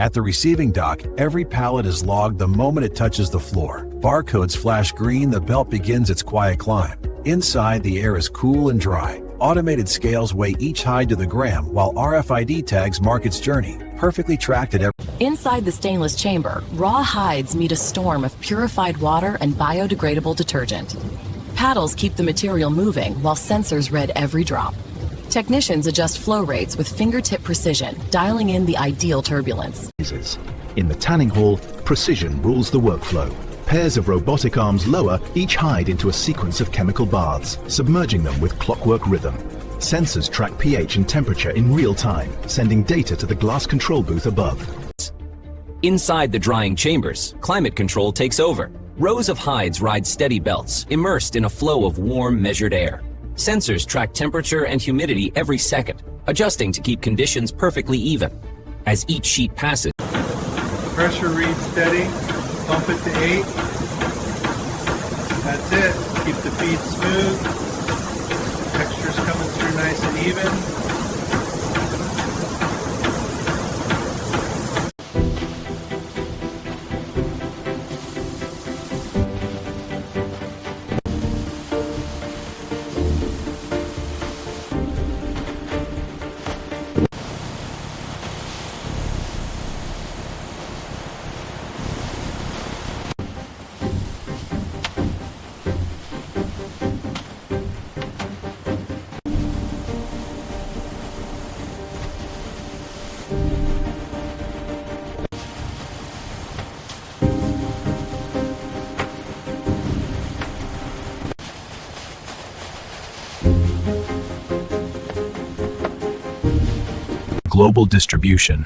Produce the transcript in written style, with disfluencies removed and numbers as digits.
At the receiving dock, every pallet is logged the moment it touches the floor. Barcodes flash green, the belt begins its quiet climb. Inside, the air is cool and dry. Automated scales weigh each hide to the gram, while RFID tags mark its journey, perfectly tracked at every... Inside the stainless chamber, raw hides meet a storm of purified water and biodegradable detergent. Paddles keep the material moving while sensors read every drop. Technicians adjust flow rates with fingertip precision, dialing in the ideal turbulence. In the tanning hall, precision rules the workflow. Pairs of robotic arms lower each hide into a sequence of chemical baths, submerging them with clockwork rhythm. Sensors track pH and temperature in real time, sending data to the glass control booth above. Inside the drying chambers, climate control takes over. Rows of hides ride steady belts, immersed in a flow of warm, measured air. Sensors track temperature and humidity every second, adjusting to keep conditions perfectly even. As each sheet passes, pressure reads steady, bump it to 8. That's it. Keep the feed smooth. Texture's coming through nice and even. Global distribution.